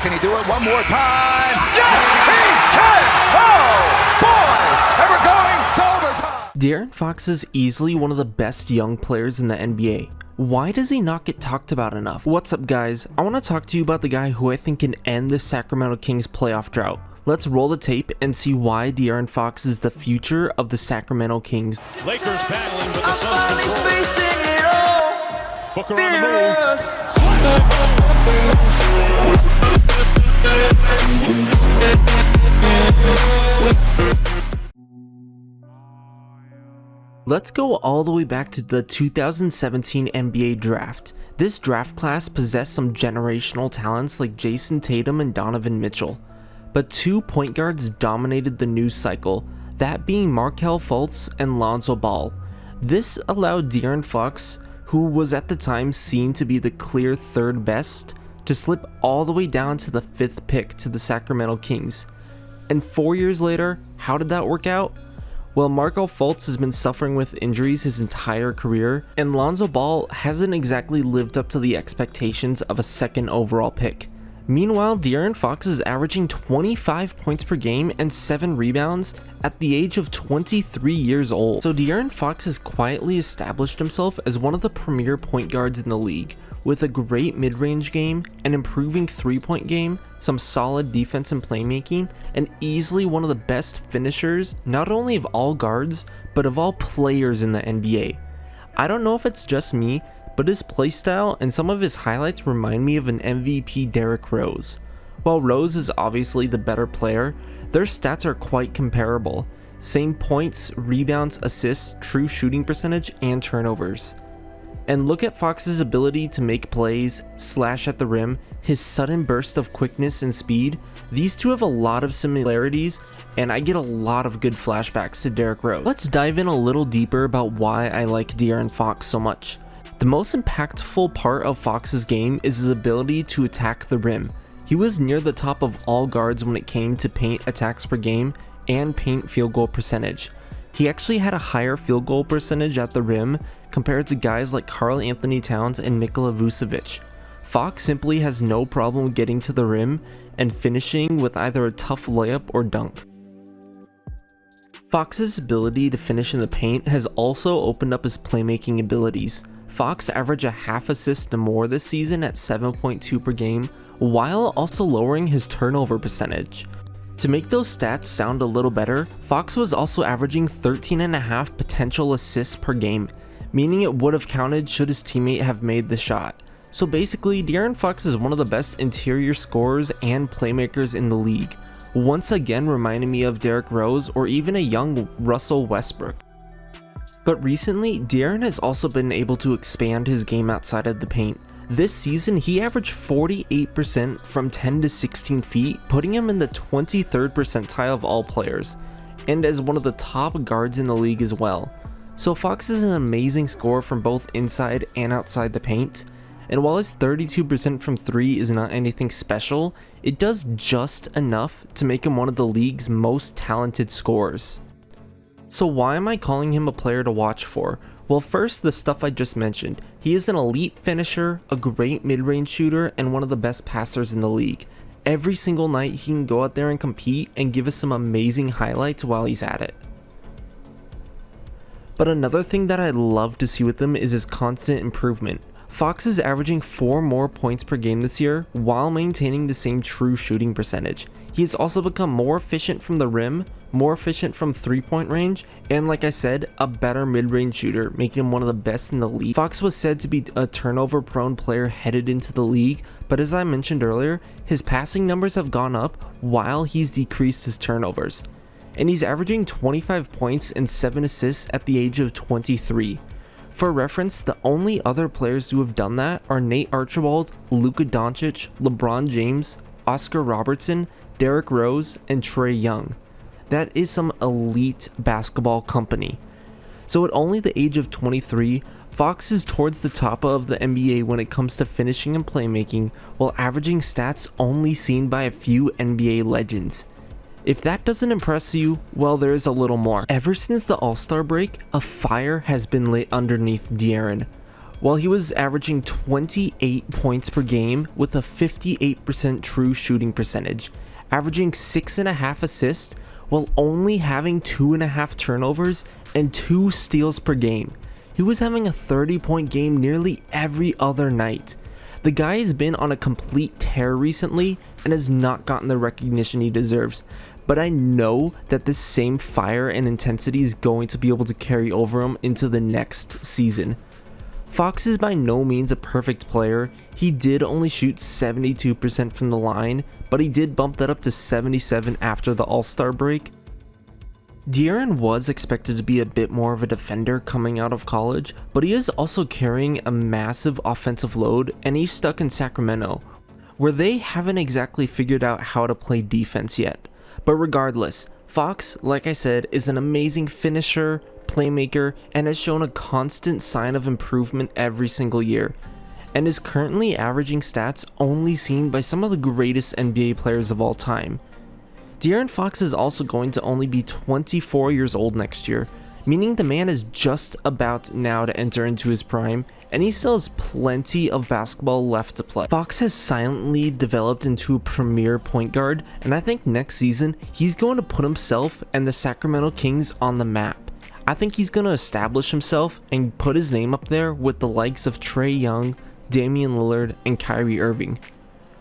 Can he do it one more time? Yes, he can! Oh, boy! And we're going to overtime! De'Aaron Fox is easily one of the best young players in the NBA. Why does he not get talked about enough? What's up, guys? I want to talk to you about the guy who I think can end the Sacramento Kings playoff drought. Let's roll the tape and see why De'Aaron Fox is the future of the Sacramento Kings. Lakers battling, but the Suns control. Booker on the move. Let's go all the way back to the 2017 NBA draft. This draft class possessed some generational talents like Jason Tatum and Donovan Mitchell. But two point guards dominated the news cycle, that being Markelle Fultz and Lonzo Ball. This allowed De'Aaron Fox, who was at the time seen to be the clear third best, to slip all the way down to the 5th pick to the Sacramento Kings. And 4 years later, how did that work out? Well, Markelle Fultz has been suffering with injuries his entire career, and Lonzo Ball hasn't exactly lived up to the expectations of a 2nd overall pick. Meanwhile, De'Aaron Fox is averaging 25 points per game and 7 rebounds at the age of 23 years old. So De'Aaron Fox has quietly established himself as one of the premier point guards in the league, with a great mid-range game, an improving 3-point game, some solid defense and playmaking, and easily one of the best finishers not only of all guards, but of all players in the NBA. I don't know if it's just me, but his playstyle and some of his highlights remind me of an MVP Derrick Rose. While Rose is obviously the better player, their stats are quite comparable. Same points, rebounds, assists, true shooting percentage, and turnovers. And look at Fox's ability to make plays, slash at the rim, his sudden burst of quickness and speed. These two have a lot of similarities, and I get a lot of good flashbacks to Derrick Rose. Let's dive in a little deeper about why I like De'Aaron Fox so much. The most impactful part of Fox's game is his ability to attack the rim. He was near the top of all guards when it came to paint attacks per game and paint field goal percentage. He actually had a higher field goal percentage at the rim compared to guys like Karl Anthony Towns and Nikola Vucevic. Fox simply has no problem getting to the rim and finishing with either a tough layup or dunk. Fox's ability to finish in the paint has also opened up his playmaking abilities. Fox averaged a half assist and more this season at 7.2 per game, while also lowering his turnover percentage. To make those stats sound a little better, Fox was also averaging 13.5 potential assists per game, meaning it would have counted should his teammate have made the shot. So basically, De'Aaron Fox is one of the best interior scorers and playmakers in the league, once again reminding me of Derrick Rose or even a young Russell Westbrook. But recently, De'Aaron has also been able to expand his game outside of the paint. This season, he averaged 48% from 10 to 16 feet, putting him in the 23rd percentile of all players, and as one of the top guards in the league as well. So Fox is an amazing scorer from both inside and outside the paint, and while his 32% from 3 is not anything special, it does just enough to make him one of the league's most talented scorers. So why am I calling him a player to watch for? Well, first, the stuff I just mentioned. He is an elite finisher, a great mid-range shooter, and one of the best passers in the league. Every single night he can go out there and compete and give us some amazing highlights while he's at it. But another thing that I'd love to see with him is his constant improvement. Fox is averaging 4 more points per game this year while maintaining the same true shooting percentage. He has also become more efficient from the rim, more efficient from 3-point range, and like I said, a better mid-range shooter, making him one of the best in the league. Fox was said to be a turnover-prone player headed into the league, but as I mentioned earlier, his passing numbers have gone up while he's decreased his turnovers. And he's averaging 25 points and 7 assists at the age of 23. For reference, the only other players who have done that are Nate Archibald, Luka Doncic, LeBron James, Oscar Robertson, Derrick Rose, and Trae Young. That is some elite basketball company. So at only the age of 23, Fox is towards the top of the NBA when it comes to finishing and playmaking, while averaging stats only seen by a few NBA legends. If that doesn't impress you, well, there is a little more. Ever since the All-Star break, a fire has been lit underneath De'Aaron. while he was averaging 28 points per game with a 58% true shooting percentage, averaging 6.5 assists while only having 2.5 turnovers and 2 steals per game. He was having a 30-point game nearly every other night. The guy has been on a complete tear recently and has not gotten the recognition he deserves, but I know that this same fire and intensity is going to be able to carry over him into the next season. Fox is by no means a perfect player. He did only shoot 72% from the line, but he did bump that up to 77% after the All-Star break. De'Aaron was expected to be a bit more of a defender coming out of college, but he is also carrying a massive offensive load, and he's stuck in Sacramento, where they haven't exactly figured out how to play defense yet. But regardless, Fox, like I said, is an amazing finisher, playmaker, and has shown a constant sign of improvement every single year, and is currently averaging stats only seen by some of the greatest NBA players of all time. De'Aaron Fox is also going to only be 24 years old next year, meaning the man is just about now to enter into his prime, and he still has plenty of basketball left to play. Fox has silently developed into a premier point guard, and I think next season he's going to put himself and the Sacramento Kings on the map. I think he's going to establish himself and put his name up there with the likes of Trae Young, Damian Lillard, and Kyrie Irving.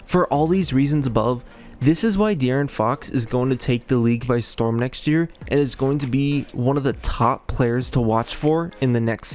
For all these reasons above, this is why De'Aaron Fox is going to take the league by storm next year and is going to be one of the top players to watch for in the next